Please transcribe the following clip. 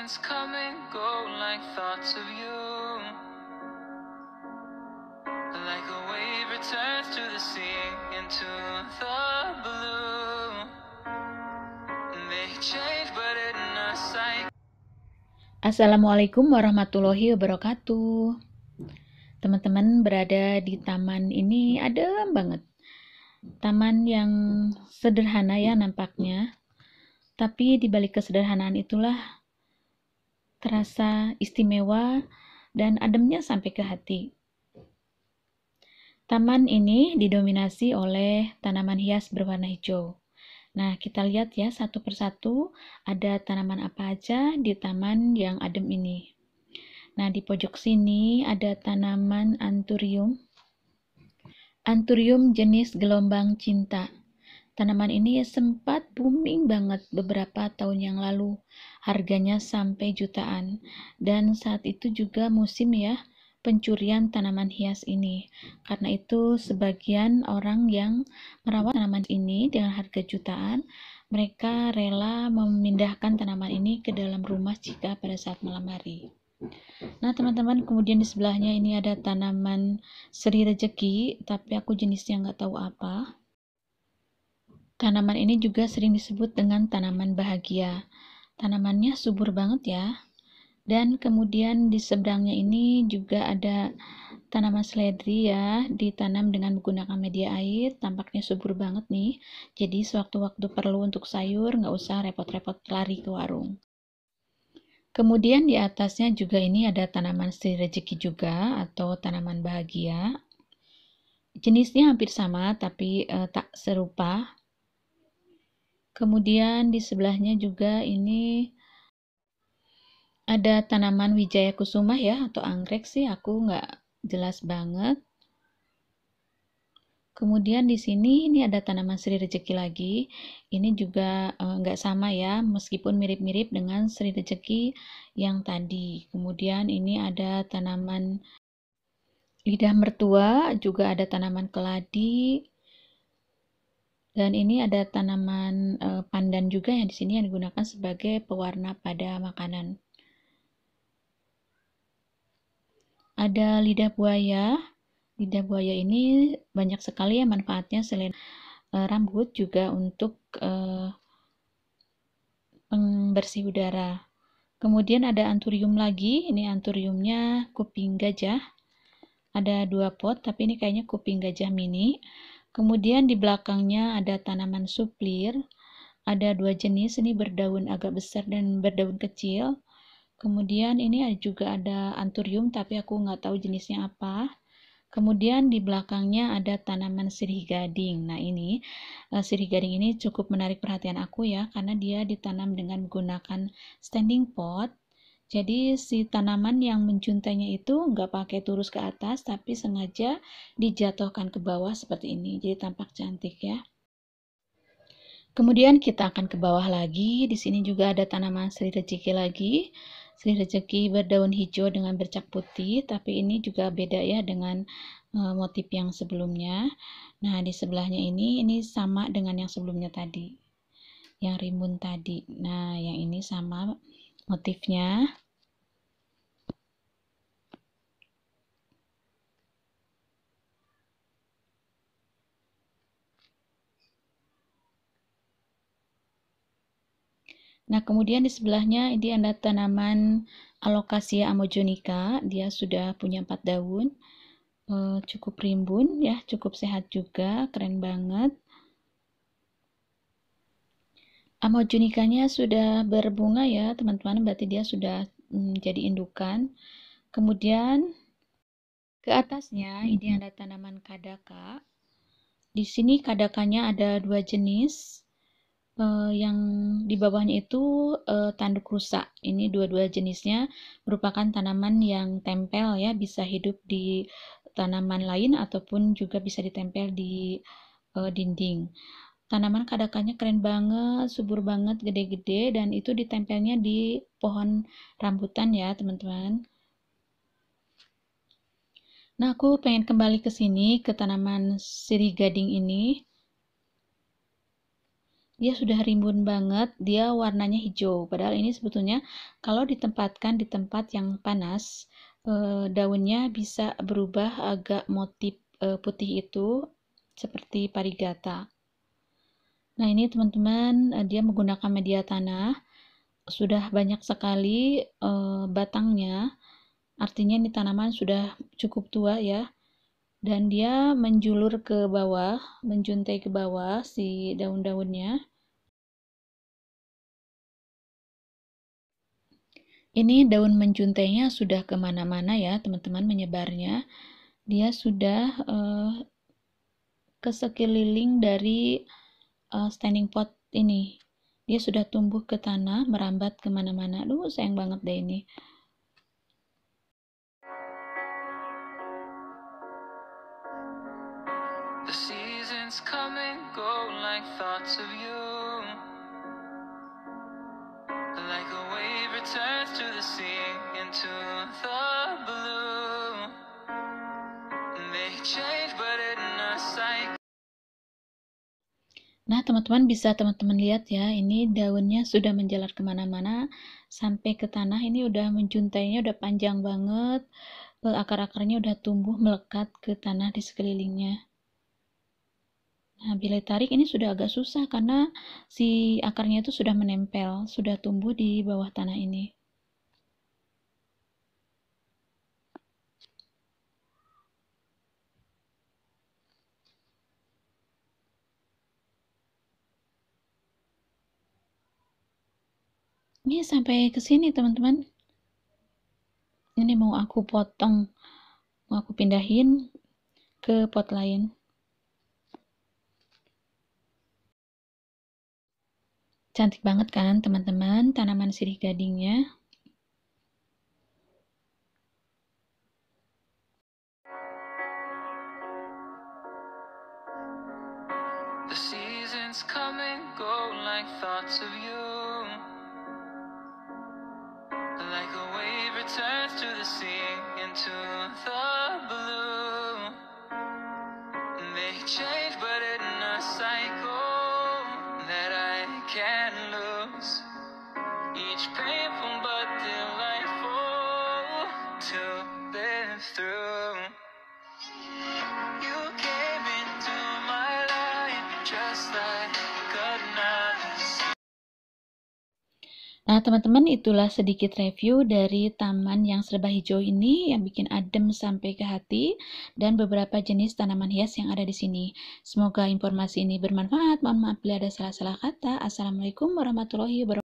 Moments come and go like thoughts of you. Like a wave returns to the sea, into the blue. They change but in a cycle. Assalamualaikum warahmatullahi wabarakatuh. Teman-teman berada di taman ini adem banget. Taman yang sederhana ya nampaknya. Tapi di balik kesederhanaan itulah terasa istimewa dan ademnya sampai ke hati. Taman ini didominasi oleh tanaman hias berwarna hijau. Nah, kita lihat ya satu persatu ada tanaman apa aja di taman yang adem ini. Nah, di pojok sini ada tanaman anthurium. Anthurium jenis gelombang cinta. Tanaman ini sempat booming banget beberapa tahun yang lalu. Harganya sampai jutaan. Dan saat itu juga musim ya pencurian tanaman hias ini. Karena itu sebagian orang yang merawat tanaman ini dengan harga jutaan, mereka rela memindahkan tanaman ini ke dalam rumah jika pada saat malam hari. Nah teman-teman, kemudian di sebelahnya ini ada tanaman seri rejeki, tapi aku jenisnya nggak tahu apa. Tanaman ini juga sering disebut dengan tanaman bahagia. Tanamannya subur banget ya. Dan kemudian di seberangnya ini juga ada tanaman seledri ya, ditanam dengan menggunakan media air, tampaknya subur banget nih. Jadi sewaktu-waktu perlu untuk sayur, nggak usah repot-repot lari ke warung. Kemudian di atasnya juga ini ada tanaman sri rejeki juga atau tanaman bahagia. Jenisnya hampir sama tapi tak serupa. Kemudian di sebelahnya juga ini ada tanaman wijaya kusuma ya atau anggrek sih, aku nggak jelas banget. Kemudian di sini ini ada tanaman sri rejeki lagi. Ini juga nggak sama ya, meskipun mirip-mirip dengan sri rejeki yang tadi. Kemudian ini ada tanaman lidah mertua, juga ada tanaman keladi. Dan ini ada tanaman pandan juga yang di sini yang digunakan sebagai pewarna pada makanan. Ada lidah buaya. Lidah buaya ini banyak sekali ya manfaatnya selain rambut juga untuk pembersih udara. Kemudian ada anthurium lagi. Ini anthuriumnya kuping gajah. Ada 2 pot, tapi ini kayaknya kuping gajah mini. Kemudian di belakangnya ada tanaman suplir. Ada 2 jenis, ini berdaun agak besar dan berdaun kecil. Kemudian ini juga ada anthurium, tapi aku nggak tahu jenisnya apa. Kemudian di belakangnya ada tanaman sirih gading. Nah ini sirih gading ini cukup menarik perhatian aku ya, karena dia ditanam dengan menggunakan standing pot. Jadi si tanaman yang menjuntainya itu nggak pakai turus ke atas, tapi sengaja dijatuhkan ke bawah seperti ini. Jadi tampak cantik ya. Kemudian kita akan ke bawah lagi. Di sini juga ada tanaman sri rejeki lagi. Sri rejeki berdaun hijau dengan bercak putih, tapi ini juga beda ya dengan motif yang sebelumnya. Nah, di sebelahnya ini sama dengan yang sebelumnya tadi, yang rimbun tadi. Nah, yang ini sama motifnya. Nah, kemudian di sebelahnya ini ada tanaman Alocasia amajonica. Dia sudah punya 4 daun. Cukup rimbun ya, cukup sehat juga, keren banget. Amajonicanya sudah berbunga ya teman-teman, berarti dia sudah jadi indukan. Kemudian ke atasnya ini ada tanaman kadaka. Di sini kadakanya ada 2 jenis. Yang di bawahnya itu tanduk rusak. Ini dua-dua jenisnya merupakan tanaman yang tempel ya, bisa hidup di tanaman lain ataupun juga bisa ditempel di dinding. Tanaman kadakannya keren banget, subur banget, gede-gede, dan itu ditempelnya di pohon rambutan ya teman-teman. Nah, aku pengen kembali ke sini, ke tanaman sirih gading ini. dia sudah rimbun banget, dia warnanya hijau. Padahal ini sebetulnya kalau ditempatkan di tempat yang panas, daunnya bisa berubah agak motif putih itu seperti parigata. Nah, ini teman-teman, dia menggunakan media tanah, sudah banyak sekali batangnya, artinya ini tanaman sudah cukup tua ya, dan dia menjulur ke bawah, menjuntai ke bawah si daun-daunnya. Ini daun menjuntainya sudah kemana-mana ya teman-teman menyebarnya. Dia sudah ke sekeliling dari standing pot ini. Dia sudah tumbuh ke tanah, merambat kemana-mana. Aduh, sayang banget deh ini. The seasons come and go like thoughts of you. Like a wave returns to the sea, into the blue. They change but in a cycle. Nah, teman-teman bisa teman-teman lihat ya, ini daunnya sudah menjalar kemana-mana sampai ke tanah. Ini udah menjuntainya udah panjang banget, akar-akarnya udah tumbuh melekat ke tanah di sekelilingnya. Nah, bila tarik ini sudah agak susah karena si akarnya itu sudah menempel, sudah tumbuh di bawah tanah ini. Ini sampai ke sini teman-teman. Ini mau aku potong, mau aku pindahin ke pot lain. Cantik banget kan teman-teman tanaman sirih gadingnya. The seasons come and go like thoughts of you. Like a wave returns to the sea, into the blue. They change but in a cycle that I can't lose. Each painful but delightful to live through. You came into my life just like a nice. Nah, teman-teman, itulah sedikit review dari taman yang serba hijau ini yang bikin adem sampai ke hati dan beberapa jenis tanaman hias yang ada di sini. Semoga informasi ini bermanfaat. Mohon maaf bila ada salah-salah kata. Assalamualaikum warahmatullahi wabarakatuh.